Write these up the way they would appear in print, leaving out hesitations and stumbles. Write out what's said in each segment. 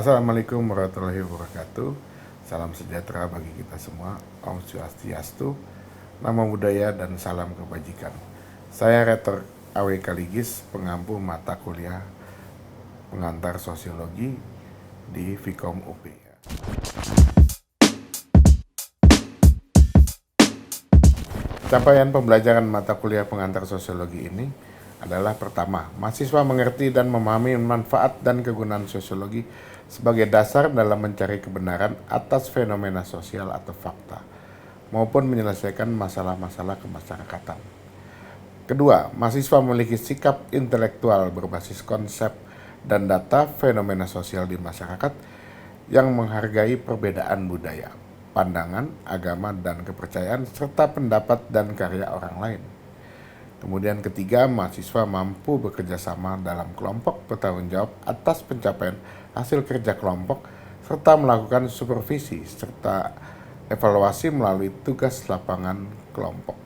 Assalamualaikum warahmatullahi wabarakatuh. Salam sejahtera bagi kita semua. Om Swastiastu, Namo Buddhaya, dan salam kebajikan. Saya Rektor AW Kaligis, pengampu mata kuliah pengantar sosiologi di Vkom UP. Capaian pembelajaran mata kuliah pengantar sosiologi ini adalah pertama, mahasiswa mengerti dan memahami manfaat dan kegunaan sosiologi sebagai dasar dalam mencari kebenaran atas fenomena sosial atau fakta, maupun menyelesaikan masalah-masalah kemasyarakatan. Kedua, mahasiswa memiliki sikap intelektual berbasis konsep dan data fenomena sosial di masyarakat yang menghargai perbedaan budaya, pandangan, agama, dan kepercayaan, serta pendapat dan karya orang lain. Kemudian ketiga, mahasiswa mampu bekerja sama dalam kelompok, bertanggung jawab atas pencapaian hasil kerja kelompok, serta melakukan supervisi serta evaluasi melalui tugas lapangan kelompok.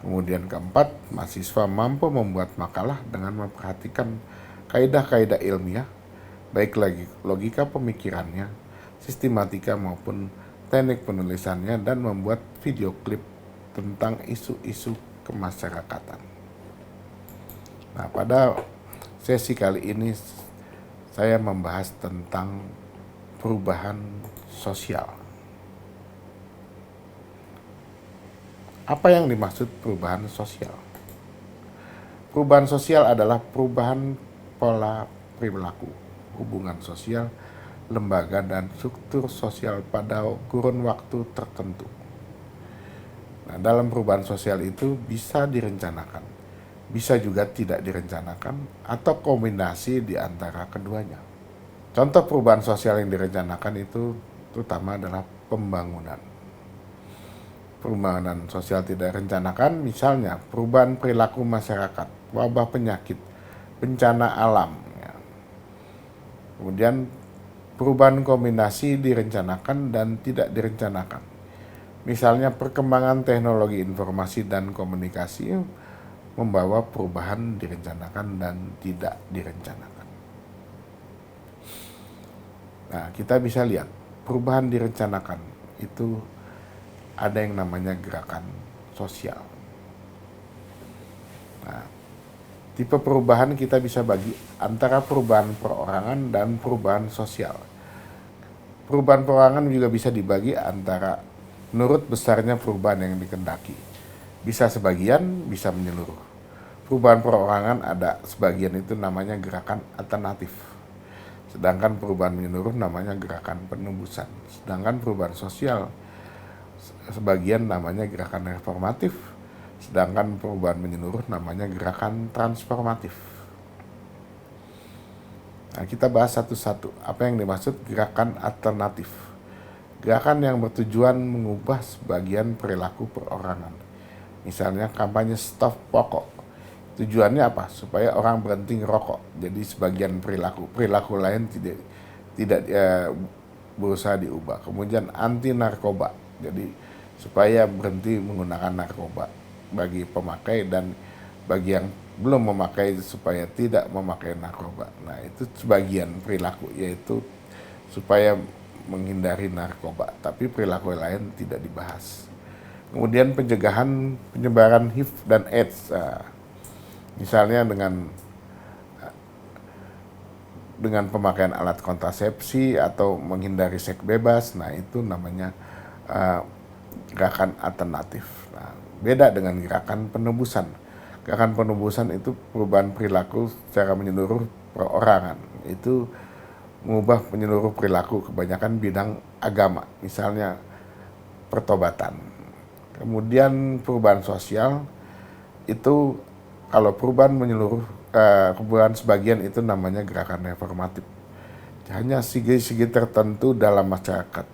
Kemudian keempat, mahasiswa mampu membuat makalah dengan memperhatikan kaidah-kaidah ilmiah, baik lagi logika pemikirannya, sistematika maupun teknik penulisannya, dan membuat video klip tentang isu-isu kemasyarakatan. Nah, pada sesi kali ini saya membahas tentang perubahan sosial. Apa yang dimaksud perubahan sosial? Perubahan sosial adalah perubahan pola perilaku, hubungan sosial, lembaga, dan struktur sosial pada kurun waktu tertentu. Nah, dalam perubahan sosial itu bisa direncanakan, bisa juga tidak direncanakan, atau kombinasi di antara keduanya. Contoh perubahan sosial yang direncanakan itu terutama adalah pembangunan. Perubahan sosial tidak direncanakan, misalnya perubahan perilaku masyarakat, wabah penyakit, bencana alam. Kemudian perubahan kombinasi direncanakan dan tidak direncanakan. Misalnya perkembangan teknologi informasi dan komunikasi membawa perubahan direncanakan dan tidak direncanakan. Nah, kita bisa lihat perubahan direncanakan itu ada yang namanya gerakan sosial. Nah, tipe perubahan kita bisa bagi antara perubahan perorangan dan perubahan sosial. Perubahan perorangan juga bisa dibagi antara menurut besarnya perubahan yang dikehendaki. Bisa sebagian, bisa menyeluruh. Perubahan perorangan ada sebagian itu namanya gerakan alternatif. Sedangkan perubahan menyeluruh namanya gerakan penembusan. Sedangkan perubahan sosial sebagian namanya gerakan reformatif. Sedangkan perubahan menyeluruh namanya gerakan transformatif. Nah, kita bahas satu-satu. Apa yang dimaksud gerakan alternatif? Gerakan yang bertujuan mengubah sebagian perilaku perorangan. Misalnya kampanye stop rokok. Tujuannya apa? Supaya orang berhenti ngerokok. Jadi sebagian perilaku lain tidak berusaha diubah. Kemudian anti narkoba. Jadi supaya berhenti menggunakan narkoba bagi pemakai, dan bagi yang belum memakai supaya tidak memakai narkoba. Nah, itu sebagian perilaku, yaitu supaya menghindari narkoba, tapi perilaku lain tidak dibahas. Kemudian pencegahan penyebaran HIV dan AIDS, misalnya dengan pemakaian alat kontrasepsi atau menghindari seks bebas. Nah, itu namanya gerakan alternatif. Nah, beda dengan gerakan penebusan. Gerakan penebusan itu perubahan perilaku secara menyeluruh perorangan. Itu mengubah menyeluruh perilaku, kebanyakan bidang agama, misalnya pertobatan. Kemudian perubahan sosial itu kalau perubahan menyeluruh, perubahan sebagian itu namanya gerakan reformatif. Hanya segi-segi tertentu dalam masyarakat.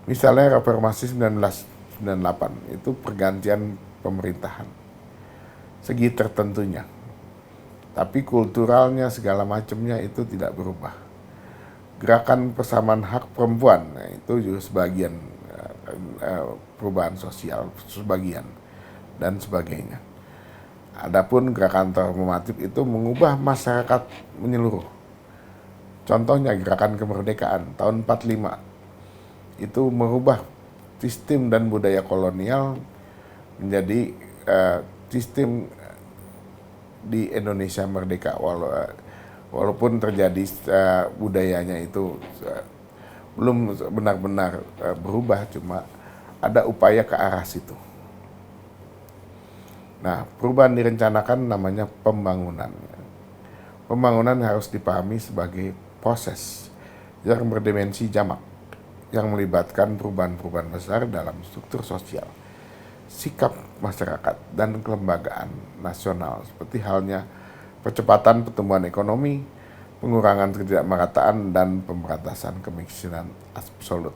Misalnya reformasi 1998 itu pergantian pemerintahan. Segi tertentunya. Tapi kulturalnya segala macamnya itu tidak berubah. Gerakan persamaan hak perempuan, nah itu juga sebagian perubahan sosial, sebagian, dan sebagainya. Adapun gerakan transformatif itu mengubah masyarakat menyeluruh. Contohnya gerakan kemerdekaan tahun 45 itu merubah sistem dan budaya kolonial menjadi sistem di Indonesia merdeka, walaupun terjadi budayanya itu belum benar-benar berubah, cuma ada upaya ke arah situ. Nah, perubahan direncanakan namanya pembangunan. Pembangunan harus dipahami sebagai proses yang berdimensi jamak, yang melibatkan perubahan-perubahan besar dalam struktur sosial, sikap masyarakat, dan kelembagaan nasional, seperti halnya percepatan pertumbuhan ekonomi, pengurangan ketidakmerataan, dan pemberantasan kemiskinan absolut.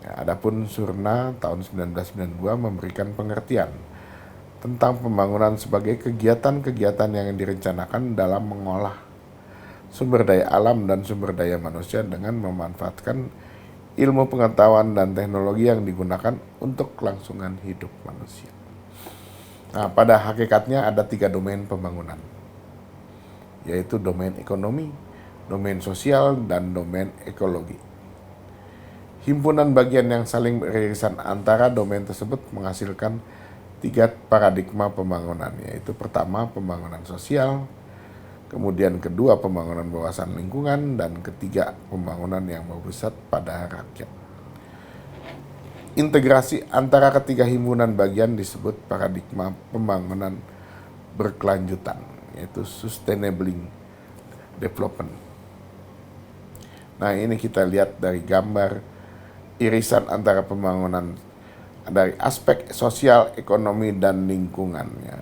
Ya, adapun Surna tahun 1992 memberikan pengertian tentang pembangunan sebagai kegiatan-kegiatan yang direncanakan dalam mengolah sumber daya alam dan sumber daya manusia dengan memanfaatkan ilmu pengetahuan dan teknologi yang digunakan untuk kelangsungan hidup manusia. Nah, pada hakikatnya ada 3 domain pembangunan, yaitu domain ekonomi, domain sosial, dan domain ekologi. Himpunan bagian yang saling beririsan antara domain tersebut menghasilkan 3 paradigma pembangunan, yaitu pertama pembangunan sosial, kemudian kedua pembangunan berwawasan lingkungan, dan ketiga pembangunan yang berpusat pada rakyat. Integrasi antara ketiga himpunan bagian disebut paradigma pembangunan berkelanjutan, yaitu sustainable development. Nah, ini kita lihat dari gambar irisan antara pembangunan dari aspek sosial, ekonomi, dan lingkungannya.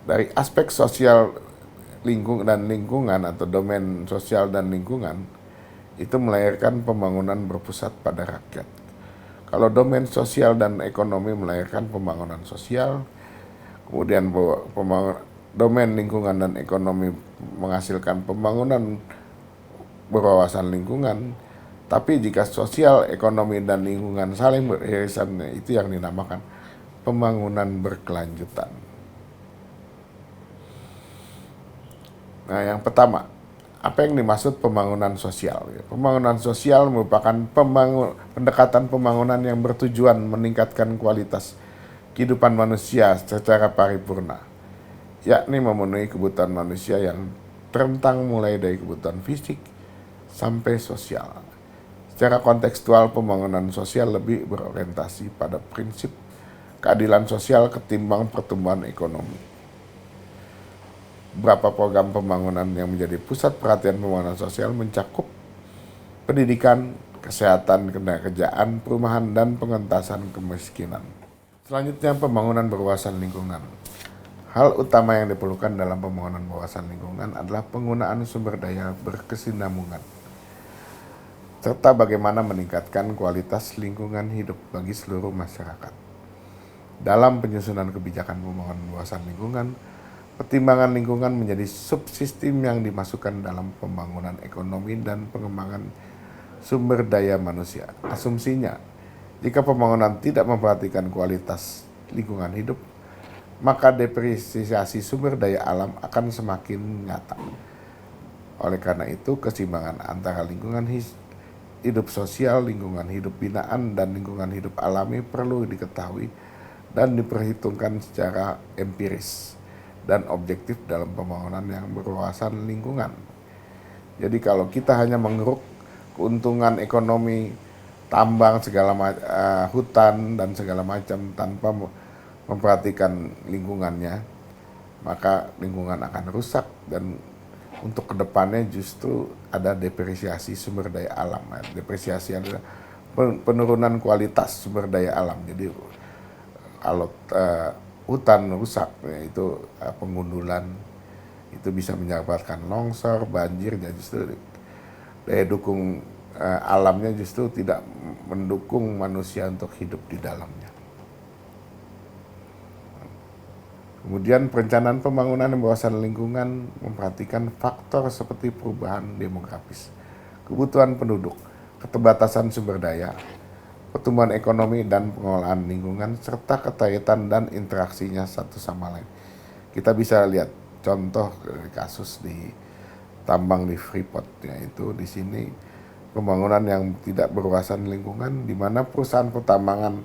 Dari aspek sosial dan lingkungan atau domain sosial dan lingkungan itu melahirkan pembangunan berpusat pada rakyat. Kalau domain sosial dan ekonomi melahirkan pembangunan sosial, kemudian domain lingkungan dan ekonomi menghasilkan pembangunan berwawasan lingkungan. Tapi jika sosial, ekonomi, dan lingkungan saling beririsan, itu yang dinamakan pembangunan berkelanjutan. Nah, yang pertama, apa yang dimaksud pembangunan sosial? Pembangunan sosial merupakan pendekatan pembangunan yang bertujuan meningkatkan kualitas kehidupan manusia secara paripurna, yakni memenuhi kebutuhan manusia yang terentang mulai dari kebutuhan fisik sampai sosial. Secara kontekstual, pembangunan sosial lebih berorientasi pada prinsip keadilan sosial ketimbang pertumbuhan ekonomi. Beberapa program pembangunan yang menjadi pusat perhatian pembangunan sosial mencakup pendidikan, kesehatan, ketenagakerjaan, perumahan, dan pengentasan kemiskinan. Selanjutnya, pembangunan berwawasan lingkungan. Hal utama yang diperlukan dalam pembangunan berwawasan lingkungan adalah penggunaan sumber daya berkesinambungan, serta bagaimana meningkatkan kualitas lingkungan hidup bagi seluruh masyarakat. Dalam penyusunan kebijakan pembangunan berwawasan lingkungan, pertimbangan lingkungan menjadi subsistem yang dimasukkan dalam pembangunan ekonomi dan pengembangan sumber daya manusia. Asumsinya, jika pembangunan tidak memperhatikan kualitas lingkungan hidup, maka depresiasi sumber daya alam akan semakin nyata. Oleh karena itu, keseimbangan antara lingkungan hidup sosial, lingkungan hidup binaan, dan lingkungan hidup alami perlu diketahui dan diperhitungkan secara empiris dan objektif dalam pembangunan yang berwawasan lingkungan. Jadi kalau kita hanya mengeruk keuntungan ekonomi, tambang, hutan dan segala macam tanpa memperhatikan lingkungannya, maka lingkungan akan rusak dan untuk kedepannya justru ada depresiasi sumber daya alam. Depresiasi adalah penurunan kualitas sumber daya alam. Jadi kalau hutan rusak, itu pengundulan, itu bisa menyebabkan longsor, banjir, dan justru daya dukung alamnya justru tidak mendukung manusia untuk hidup di dalamnya. Kemudian perencanaan pembangunan yang berwawasan lingkungan memperhatikan faktor seperti perubahan demografis, kebutuhan penduduk, keterbatasan sumber daya, pertumbuhan ekonomi dan pengelolaan lingkungan, serta keterkaitan dan interaksinya satu sama lain. Kita bisa lihat contoh kasus di tambang di Freeport, yaitu di sini pembangunan yang tidak berwawasan lingkungan, di mana perusahaan pertambangan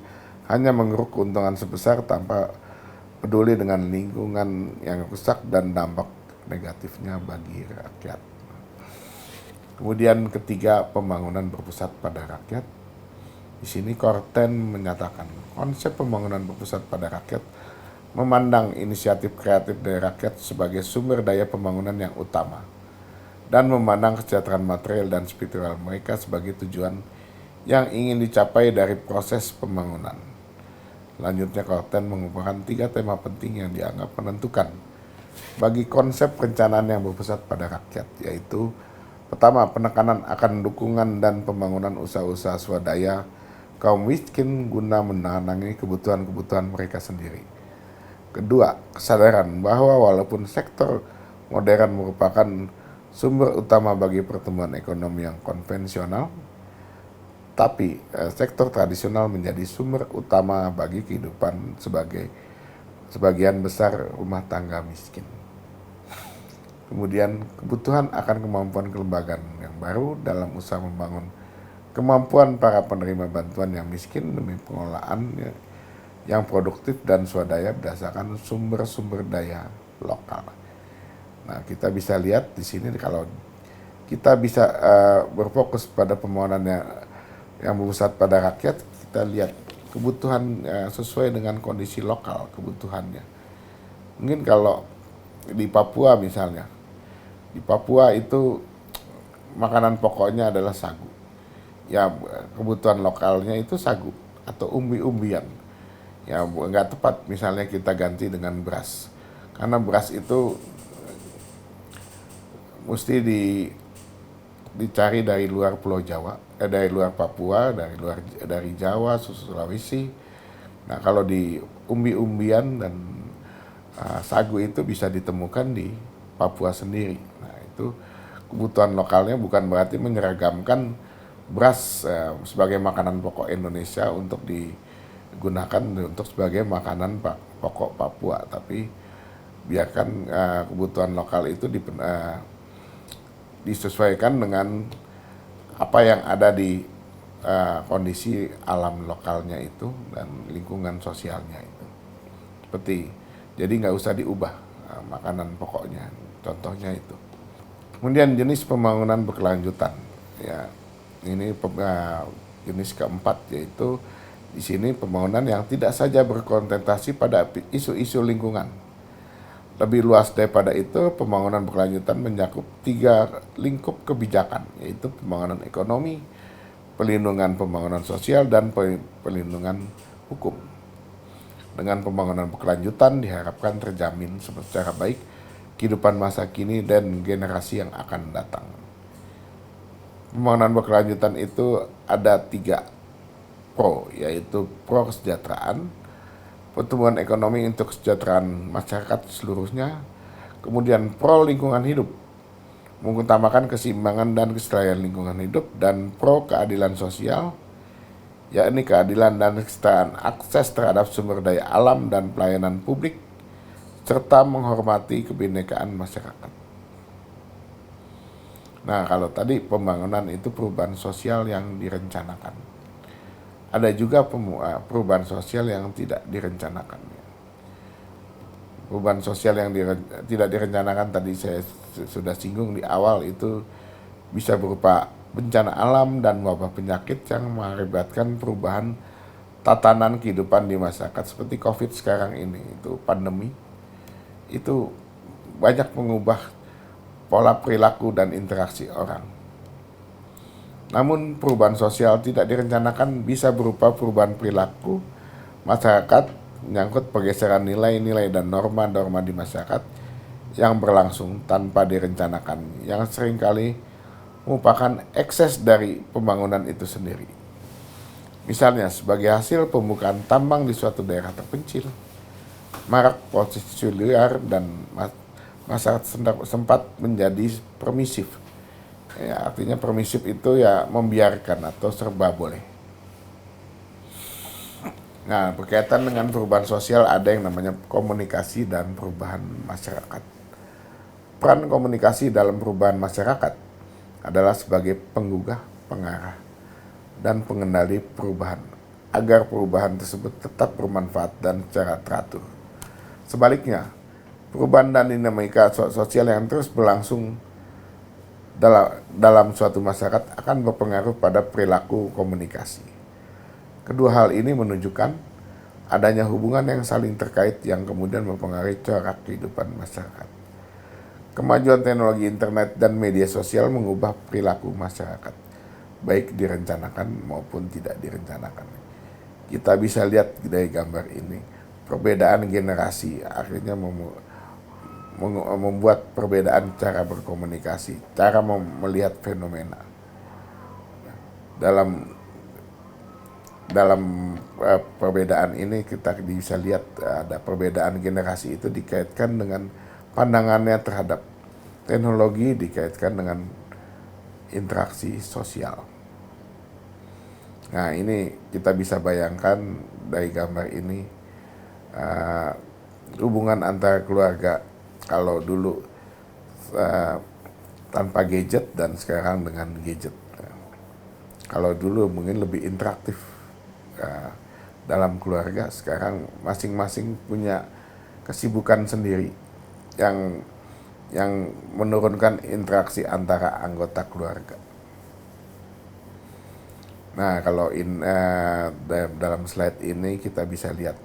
hanya mengeruk keuntungan sebesar tanpa peduli dengan lingkungan yang rusak dan dampak negatifnya bagi rakyat. Kemudian ketiga, pembangunan berpusat pada rakyat. Di sini Korten menyatakan konsep pembangunan berpusat pada rakyat memandang inisiatif kreatif dari rakyat sebagai sumber daya pembangunan yang utama dan memandang kesejahteraan material dan spiritual mereka sebagai tujuan yang ingin dicapai dari proses pembangunan. Selanjutnya, Korten mengumpulkan 3 tema penting yang dianggap menentukan bagi konsep perencanaan yang berpusat pada rakyat, yaitu pertama, penekanan akan dukungan dan pembangunan usaha-usaha swadaya kaum miskin guna menangani kebutuhan-kebutuhan mereka sendiri. Kedua, kesadaran bahwa walaupun sektor modern merupakan sumber utama bagi pertumbuhan ekonomi yang konvensional, tapi sektor tradisional menjadi sumber utama bagi kehidupan sebagian besar rumah tangga miskin. Kemudian, kebutuhan akan kemampuan kelembagaan yang baru dalam usaha membangun kemampuan para penerima bantuan yang miskin demi pengelolaan yang produktif dan swadaya berdasarkan sumber-sumber daya lokal. Nah, kita bisa lihat di sini kalau kita bisa berfokus pada pembangunan yang berpusat pada rakyat, kita lihat kebutuhan sesuai dengan kondisi lokal kebutuhannya. Mungkin kalau di Papua misalnya, di Papua itu makanan pokoknya adalah sagu. Ya, kebutuhan lokalnya itu sagu atau umbi-umbian. Ya, nggak tepat misalnya kita ganti dengan beras. Karena beras itu mesti dicari dari luar Pulau Jawa, dari luar Papua, dari Jawa, Sulawesi. Nah, kalau di umbi-umbian dan sagu itu bisa ditemukan di Papua sendiri. Nah, itu kebutuhan lokalnya bukan berarti menyeragamkan beras sebagai makanan pokok Indonesia untuk digunakan untuk sebagai makanan pokok Papua, tapi biarkan kebutuhan lokal itu disesuaikan dengan apa yang ada di kondisi alam lokalnya itu dan lingkungan sosialnya itu. Jadi nggak usah diubah makanan pokoknya, contohnya itu. Kemudian jenis pembangunan berkelanjutan, ya ini jenis keempat, yaitu di sini pembangunan yang tidak saja berkonsentrasi pada isu-isu lingkungan. Lebih luas daripada itu, pembangunan berkelanjutan mencakup 3 lingkup kebijakan, yaitu pembangunan ekonomi, pelindungan pembangunan sosial, dan pelindungan hukum. Dengan pembangunan berkelanjutan diharapkan terjamin secara baik kehidupan masa kini dan generasi yang akan datang. Pembangunan berkelanjutan itu ada 3 pro, yaitu pro kesejahteraan, pertumbuhan ekonomi untuk kesejahteraan masyarakat seluruhnya, kemudian pro lingkungan hidup, mengutamakan keseimbangan dan kesetaraan lingkungan hidup, dan pro keadilan sosial, yakni keadilan dan kesetaraan akses terhadap sumber daya alam dan pelayanan publik, serta menghormati kebinekaan masyarakat. Nah, kalau tadi pembangunan itu perubahan sosial yang direncanakan. Ada juga perubahan sosial yang tidak direncanakan. Perubahan sosial yang tidak direncanakan tadi saya sudah singgung di awal, itu bisa berupa bencana alam dan wabah penyakit yang mengakibatkan perubahan tatanan kehidupan di masyarakat seperti COVID sekarang ini, itu pandemi. Itu banyak mengubah pola perilaku dan interaksi orang. Namun perubahan sosial tidak direncanakan bisa berupa perubahan perilaku masyarakat, menyangkut pergeseran nilai-nilai dan norma-norma di masyarakat yang berlangsung tanpa direncanakan, yang seringkali merupakan ekses dari pembangunan itu sendiri. Misalnya, sebagai hasil pembukaan tambang di suatu daerah terpencil, marak prostitusi liar dan masyarakat sempat menjadi permisif. Ya, artinya permisif itu ya membiarkan atau serba boleh. Nah, berkaitan dengan perubahan sosial ada yang namanya komunikasi dan perubahan masyarakat. Peran komunikasi dalam perubahan masyarakat adalah sebagai penggugah, pengarah, dan pengendali perubahan, agar perubahan tersebut tetap bermanfaat dan secara teratur. Sebaliknya, perubahan dan dinamika sosial yang terus berlangsung dalam suatu masyarakat akan berpengaruh pada perilaku komunikasi. Kedua hal ini menunjukkan adanya hubungan yang saling terkait yang kemudian mempengaruhi corak kehidupan masyarakat. Kemajuan teknologi internet dan media sosial mengubah perilaku masyarakat, baik direncanakan maupun tidak direncanakan. Kita bisa lihat dari gambar ini, perbedaan generasi akhirnya membuat perbedaan cara berkomunikasi, cara melihat fenomena. Dalam perbedaan ini kita bisa lihat ada perbedaan generasi itu dikaitkan dengan pandangannya terhadap teknologi, dikaitkan dengan interaksi sosial. Nah, ini kita bisa bayangkan dari gambar ini hubungan antara keluarga kalau dulu tanpa gadget dan sekarang dengan gadget. Kalau dulu mungkin lebih interaktif dalam keluarga, sekarang masing-masing punya kesibukan sendiri yang menurunkan interaksi antara anggota keluarga. Nah, kalau dalam slide ini kita bisa lihat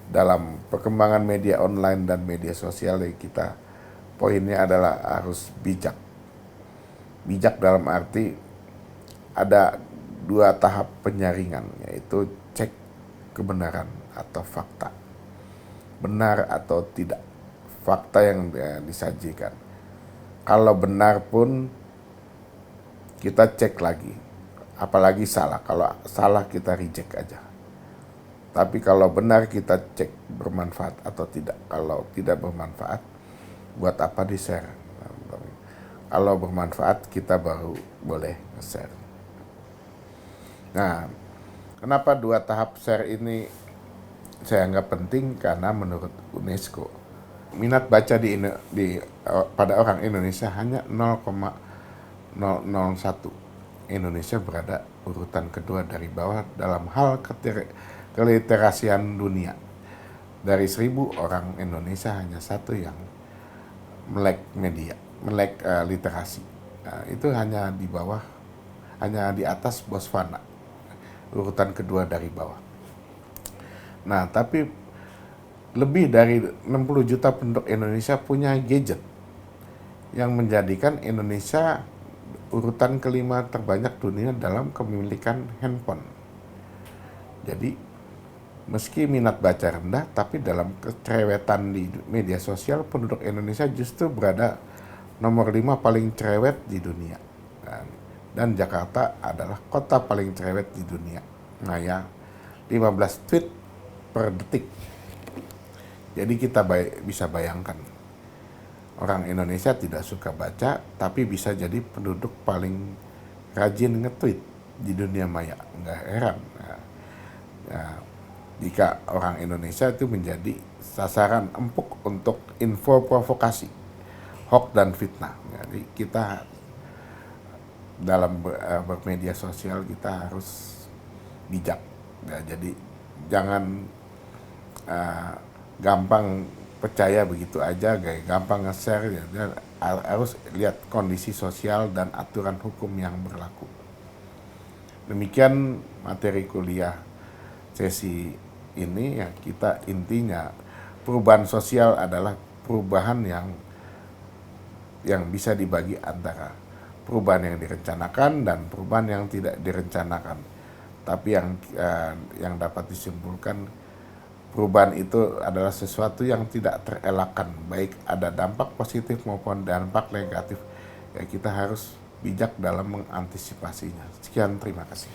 dalam perkembangan media online dan media sosial, kita poinnya adalah harus bijak. Bijak dalam arti ada dua tahap penyaringan, yaitu cek kebenaran atau fakta. Benar atau tidak fakta yang disajikan. Kalau benar pun kita cek lagi, apalagi salah. Kalau salah kita reject aja. Tapi kalau benar kita cek bermanfaat atau tidak. Kalau tidak bermanfaat, buat apa di-share? Kalau bermanfaat kita baru boleh nge-share. Nah, kenapa dua tahap share ini saya anggap penting? Karena menurut UNESCO, minat baca pada orang Indonesia hanya 0,001. Indonesia berada urutan kedua dari bawah dalam hal keliterasian dunia. Dari 1.000 orang Indonesia hanya satu yang melek media, melek literasi. Nah, itu hanya di bawah, hanya di atas Botswana, urutan kedua dari bawah. Nah, tapi lebih dari 60 juta penduduk Indonesia punya gadget yang menjadikan Indonesia urutan kelima terbanyak dunia dalam kepemilikan handphone. Jadi, meski minat baca rendah, tapi dalam kecerewetan di media sosial, penduduk Indonesia justru berada nomor 5 paling cerewet di dunia. Dan Jakarta adalah kota paling cerewet di dunia. Nah ya, 15 tweet per detik. Jadi kita bisa bayangkan, orang Indonesia tidak suka baca, tapi bisa jadi penduduk paling rajin nge-tweet di dunia maya. Nggak heran. Jika orang Indonesia itu menjadi sasaran empuk untuk info provokasi, hoax dan fitnah. Jadi kita dalam bermedia sosial kita harus bijak. Jadi jangan gampang percaya begitu aja, gampang nge-share. Harus lihat kondisi sosial dan aturan hukum yang berlaku. Demikian materi kuliah sesi ini, ya, kita intinya perubahan sosial adalah perubahan yang bisa dibagi antara perubahan yang direncanakan dan perubahan yang tidak direncanakan. Tapi yang dapat disimpulkan, perubahan itu adalah sesuatu yang tidak terelakkan, baik ada dampak positif maupun dampak negatif. Ya, kita harus bijak dalam mengantisipasinya. Sekian, terima kasih.